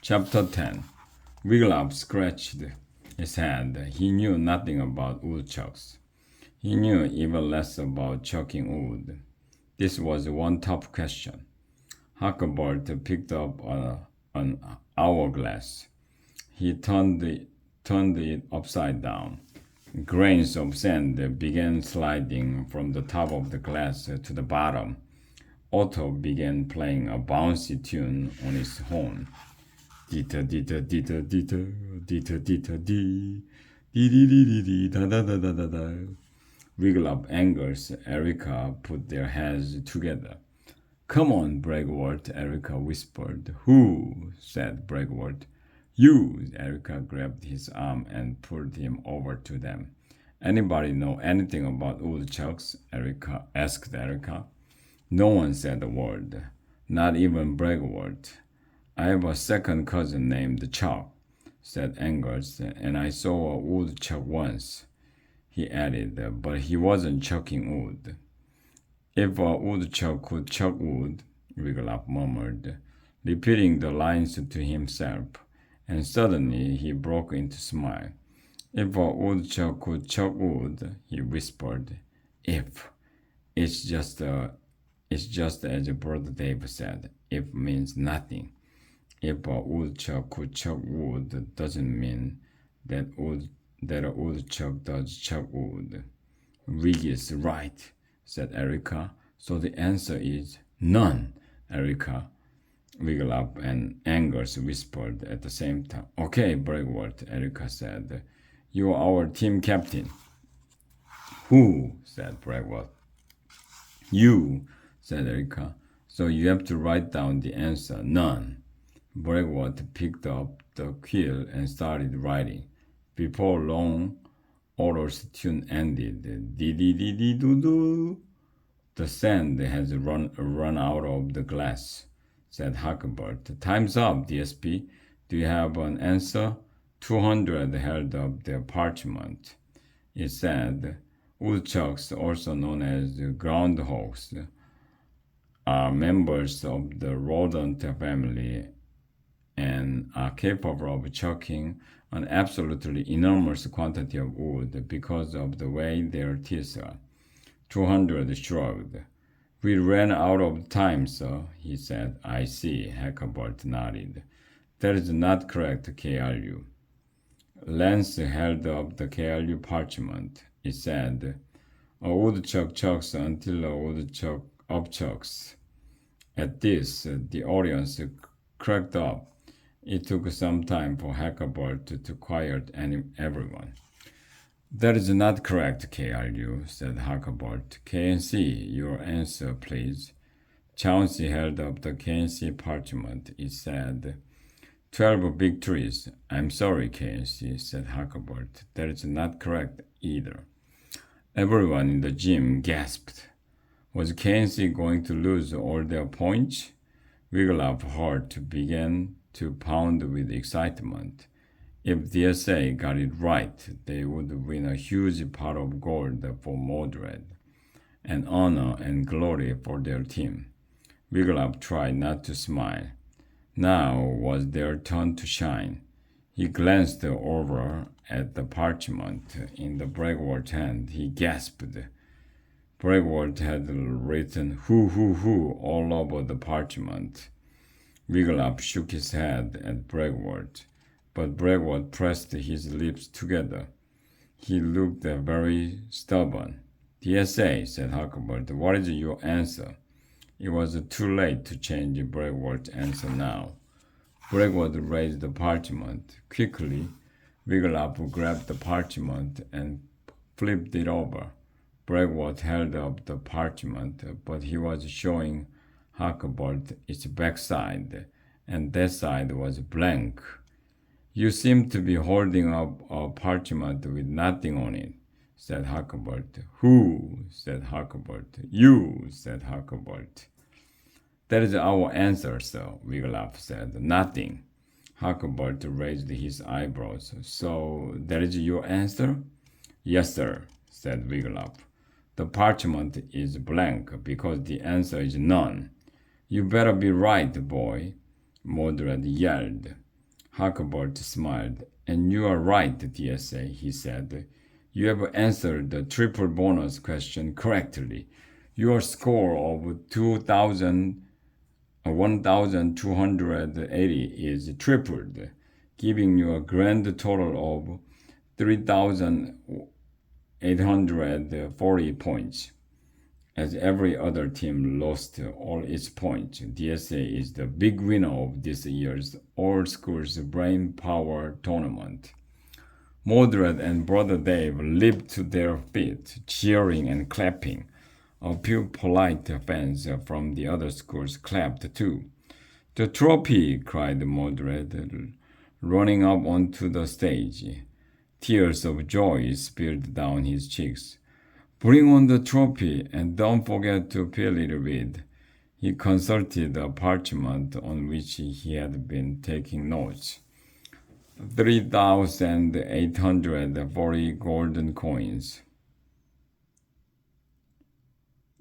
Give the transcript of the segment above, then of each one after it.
Chapter 10. Wiglaf scratched his head. He knew nothing about woodchucks. He knew even less about chucking wood. This was one tough question. Huckleberry picked up an hourglass. He turned it upside down. Grains of sand began sliding from the top of the glass to the bottom. Otto began playing a bouncy tune on his horn. Dita dita dita dita dita dita dee dee dee dee dee dee da da da da da da. Wiglaf, Angers, Erica put their heads together. Come on, Bregwort, Erica whispered. Who? Said Bregwort. You. Erica grabbed his arm and pulled him over to them. Anybody know anything about woodchucks? Erica asked Erica. No one said a word, not even Bregwort. I have a second cousin named Chuck, said Angers, and I saw a woodchuck once, he added, but he wasn't chucking wood. If a woodchuck could chuck wood, Wiglaf murmured, repeating the lines to himself, and suddenly he broke into a smile. If a woodchuck could chuck wood, he whispered, if. It's just as Brother Dave said, if means nothing. If a woodchuck could chuck wood doesn't mean that a woodchuck does chuck wood. Rig is right, said Erica. So the answer is none, Erica. Wiglaf and Angers whispered at the same time. Okay, Bregwort, Erica said. You are our team captain. Who? Said Bregwort. You, said Erica. So you have to write down the answer, none. Bregwort picked up the quill and started writing. Before long, Otto's tune ended. Dee-dee-dee-dee-doo-doo. The sand has run out of the glass, said Huckleberry. Time's up, DSP. Do you have an answer? 200 held up their parchment. It said, woodchucks, also known as groundhogs, are members of the rodent family and are capable of chucking an absolutely enormous quantity of wood because of the way their teeth are. 200 shrugged. We ran out of time, sir, he said. I see, Huckleberry nodded. That is not correct, KRU. Lance held up the KRU parchment. It said, a woodchuck chucks until a woodchuck upchucks. At this, the audience cracked up. It took some time for Huckleberry to quiet everyone. That is not correct, KRU, said Huckleberry. KNC, your answer, please. Chauncey held up the KNC parchment. It said, 12 big trees. I'm sorry, KNC, said Huckleberry. That is not correct either. Everyone in the gym gasped. Was KNC going to lose all their points? Wiglaf's heart began to pound with excitement. If DSA got it right, they would win a huge pot of gold for Mordred, and honor and glory for their team. Wiglaf tried not to smile. Now was their turn to shine. He glanced over at the parchment in the Bregwort hand. He gasped. Bregwort had written hoo all over the parchment. Wiglaf shook his head at Bregwort, but Bregwort pressed his lips together. He looked very stubborn. DSA, said Huckleberry, what is your answer? It was too late to change Bregwort's answer now. Bregwort raised the parchment. Quickly, Wiglaf grabbed the parchment and flipped it over. Bregwort held up the parchment, but he was showing Huckleberry its backside, and that side was blank. You seem to be holding up a parchment with nothing on it, said Huckleberry. Who? Said Huckleberry. You, said Huckleberry. That is our answer, sir, Wiglaf said. Nothing. Huckleberry raised his eyebrows. So that is your answer? Yes, sir, said Wiglaf. The parchment is blank because the answer is none. You better be right, boy, Mordred yelled. Huckleberry smiled. And you are right, DSA, he said. You have answered the triple bonus question correctly. Your score of 1,280 is tripled, giving you a grand total of 3,840 points. As every other team lost all its points, DSA is the big winner of this year's All Schools Brain Power Tournament. Mordred and Brother Dave leaped to their feet, cheering and clapping. A few polite fans from the other schools clapped too. The trophy! Cried Mordred, running up onto the stage. Tears of joy spilled down his cheeks. Bring on the trophy, and don't forget to fill it with. He consulted a parchment on which he had been taking notes. 3,840 golden coins.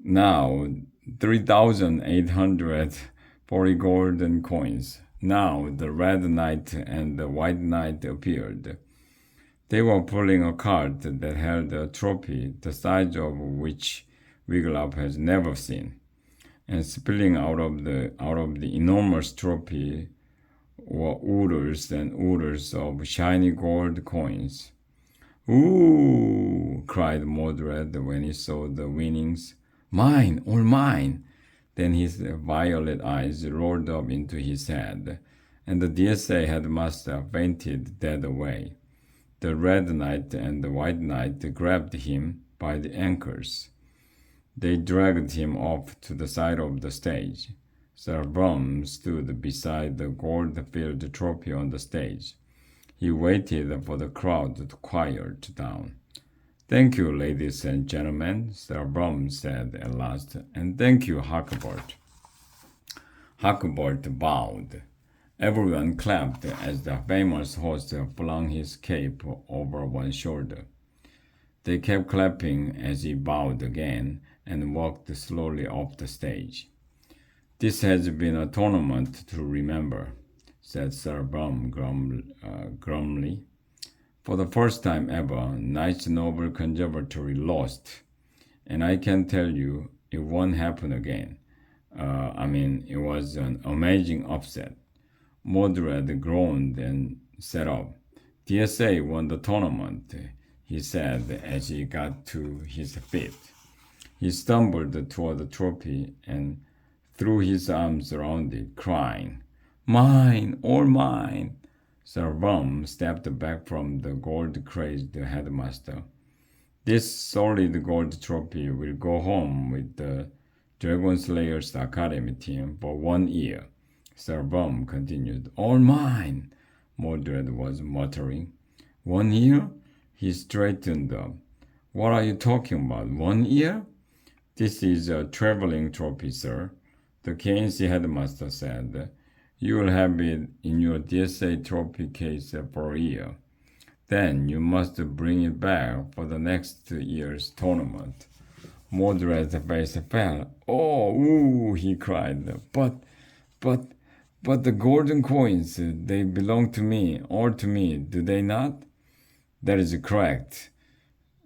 Now, 3,840 golden coins. Now, the Red Knight and the White Knight appeared. They were pulling a cart that held a trophy, the size of which Wigglytuff has never seen. And spilling out of the enormous trophy were oodles and oodles of shiny gold coins. Ooh! Cried Mordred when he saw the winnings. Mine, all mine! Then his violet eyes rolled up into his head, and the DSA headmaster fainted dead away. The Red Knight and the White Knight grabbed him by the ankles. They dragged him off to the side of the stage. Sir Brum stood beside the gold-filled trophy on the stage. He waited for the crowd to quiet down. Thank you, ladies and gentlemen, Sir Brum said at last, and thank you, Huckleberry. Huckleberry bowed. Everyone clapped as the famous host flung his cape over one shoulder. They kept clapping as he bowed again and walked slowly off the stage. This has been a tournament to remember, said Sir Brum grumly. For the first time ever, Knights Noble Conservatory lost, and I can tell you it won't happen again. It was an amazing upset. Mordred groaned and sat up. DSA won the tournament, he said as he got to his feet. He stumbled toward the trophy and threw his arms around it, crying, Mine, all mine! Sir Brum stepped back from the gold-crazed headmaster. This solid gold trophy will go home with the Dragon Slayers Academy team for 1 year. Sir Brum continued. All mine, Mordred was muttering. 1 year? He straightened up. What are you talking about? 1 year? This is a traveling trophy, sir, the KNC headmaster said. You will have it in your DSA trophy case for a year. Then you must bring it back for the next year's tournament. Mordred's face fell. Oh, ooh, he cried. But the golden coins, they belong to me, all to me, do they not? That is correct,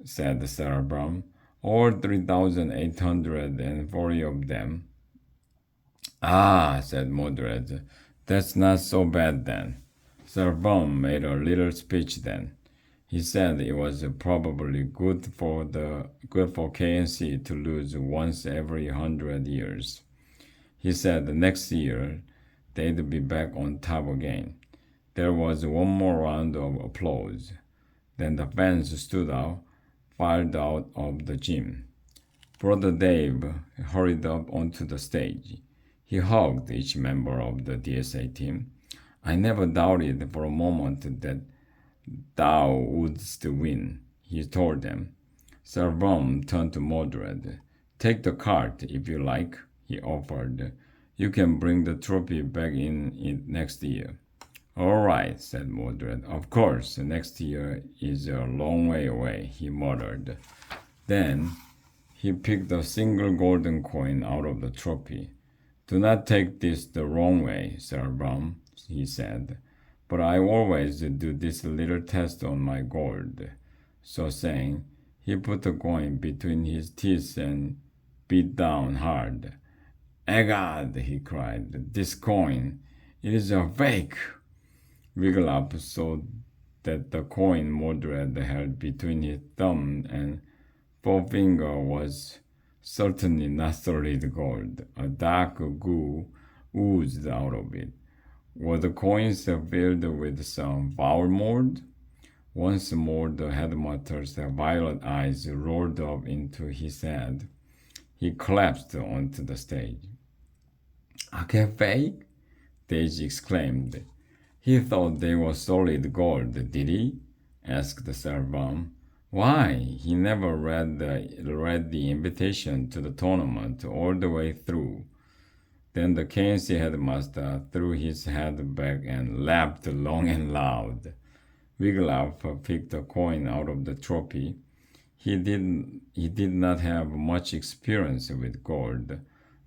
said Sir Brum. All 3,840 of them. Ah, said Mordred. That's not so bad then. Sir Brum made a little speech then. He said it was probably good for KNC to lose once every 100 years. He said the next year they'd be back on top again. There was one more round of applause. Then the fans stood out, filed out of the gym. Brother Dave hurried up onto the stage. He hugged each member of the DSA team. I never doubted for a moment that thou wouldst win, he told them. Sir Brum turned to Mordred. Take the cart if you like, he offered. You can bring the trophy back in it next year. All right, said Mordred. Of course, next year is a long way away, he muttered. Then he picked a single golden coin out of the trophy. Do not take this the wrong way, Sir Brum, he said, but I always do this little test on my gold. So saying, he put the coin between his teeth and beat down hard. Egad, he cried, this coin, it is a fake. Wiglaf saw that the coin Mordred held between his thumb and forefinger was certainly not solid gold. A dark goo oozed out of it. Were the coins filled with some foul mold? Once more the headmaster's violet eyes rolled up into his head. He collapsed onto the stage. "A fake?" Daisy exclaimed. "He thought they were solid gold, did he?" asked Servam. "Why, he never read the invitation to the tournament all the way through." Then the KNC headmaster threw his head back and laughed long and loud. Wiglaf picked a coin out of the trophy. He did not have much experience with gold,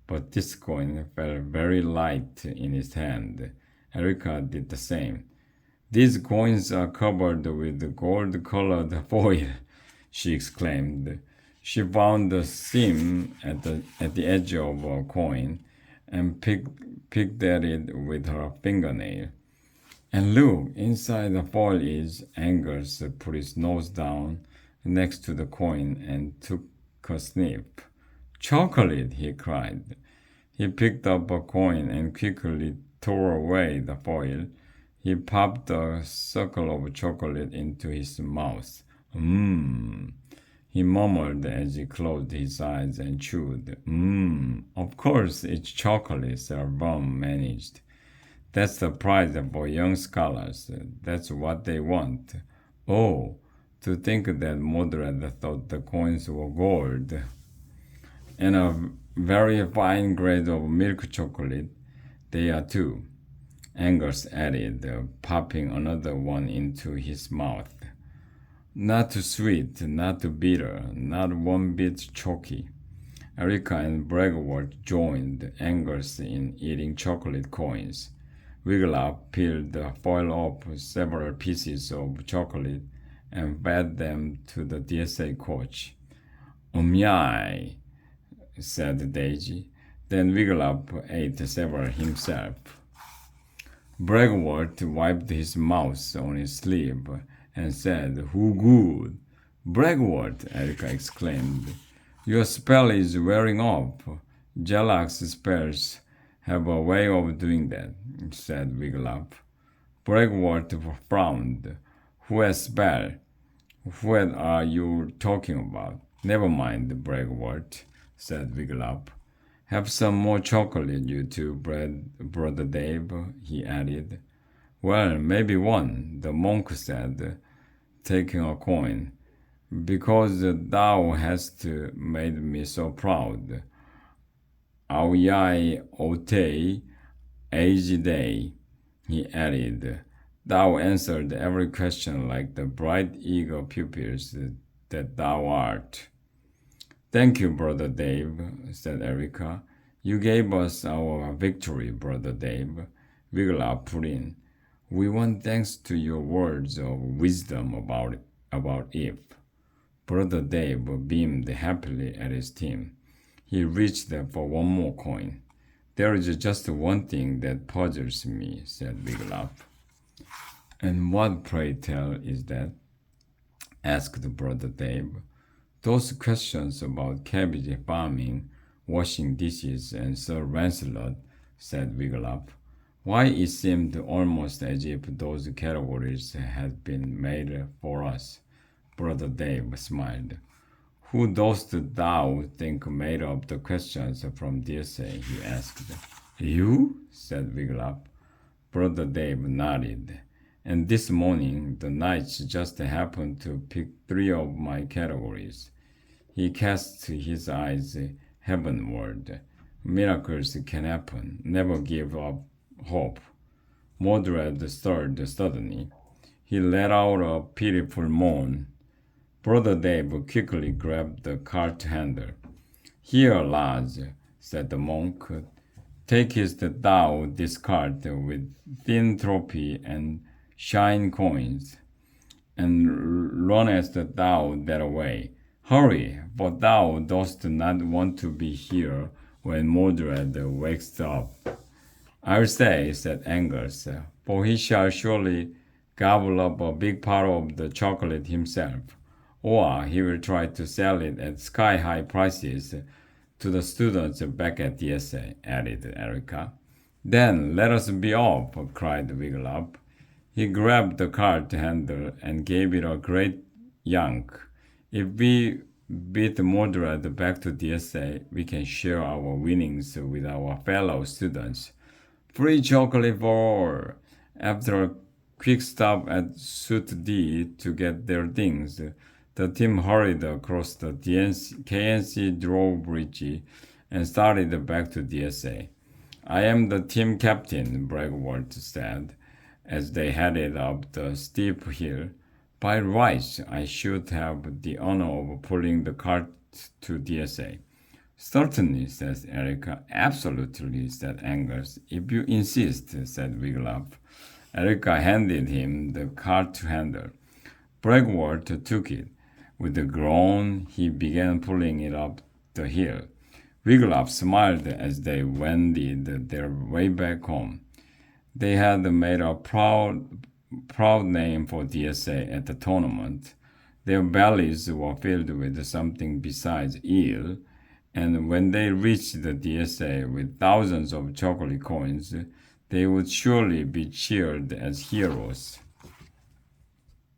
but this coin felt very light in his hand. Erica did the same. "These coins are covered with gold-colored foil," she exclaimed. She found the seam at the edge of a coin and picked at it with her fingernail. "And look, inside the foil is." Angus put his nose down next to the coin and took a sniff. "Chocolate!" he cried. He picked up a coin and quickly tore away the foil. He popped a circle of chocolate into his mouth. Mmm, he murmured as he closed his eyes and chewed. Of course it's chocolate, Servam managed. "That's the prize for young scholars. That's what they want." "Oh, to think that Mordred thought the coins were gold." "And a very fine grade of milk chocolate they are too," Angus added, popping another one into his mouth. "Not too sweet, not too bitter, not one bit choky." Erica and Bregwort joined Angus in eating chocolate coins. Wiglaf peeled the foil off several pieces of chocolate and fed them to the DSA coach. "Yai," said Daisy. Then Wiglaf ate several himself. Bregwort wiped his mouth on his sleeve and said, "Who good?" "Bregwort," Erica exclaimed, "your spell is wearing off." "Jelak's spells have a way of doing that," said Wiglaf. Bregwort frowned. "Whose spell? What are you talking about?" "Never mind, Bregwort," said Wiglaf. "Have some more chocolate, you two, Brother Dave," he added. "Well, maybe one," the monk said, taking a coin, "because thou hast made me so proud." "Auyai Otei Age Day," he added. "Thou answered every question like the bright, eager pupils that thou art." "Thank you, Brother Dave," said Erica. "You gave us our victory, Brother Dave," Wiglaf put in. "We want thanks to your words of wisdom about Eve." Brother Dave beamed happily at his team. He reached for one more coin. "There is just one thing that puzzles me," said Wiglaf. "And what, pray tell, is that?" asked Brother Dave. "Those questions about cabbage farming, washing dishes, and Sir Lancelot," said Wiglaf. "Why, it seemed almost as if those categories had been made for us." Brother Dave smiled. "Who dost thou think made up the questions from DSA?" he asked. "You?" said Wiglaf. Brother Dave nodded. "And this morning the knights just happened to pick 3 of my categories." He cast his eyes heavenward. "Miracles can happen. Never give up hope." Mordred stirred suddenly. He let out a pitiful moan. Brother Dave quickly grabbed the cart handle. "Here, lads," said the monk. "Takest thou this cart with thin trophy and shine coins, and runnest thou that way. Hurry, for thou dost not want to be here when Mordred wakes up. I'll say, said Angus, for he shall surely gobble up a big part of the chocolate himself, or he will try to sell it at sky-high prices to the students back at DSA, added Erica. Then let us be off, cried Wiglaf. He grabbed the cart handle and gave it a great yank. If we beat Mordred back to DSA, we can share our winnings with our fellow students. Free chocolate for all! After a quick stop at Suit D to get their things, the team hurried across the KNC drawbridge and started back to DSA. I am the team captain, Bregwart said, as they headed up the steep hill. By rights, I should have the honor of pulling the cart to DSA. Certainly, says Erica. Absolutely, said Angus. If you insist, said Wiglaf. Erica handed him the cart handle. Bregwart took it. With a groan, he began pulling it up the hill. Wiglaf smiled as they wended their way back home. They had made a proud name for DSA at the tournament. Their bellies were filled with something besides ale, and when they reached the DSA with thousands of chocolate coins, they would surely be cheered as heroes.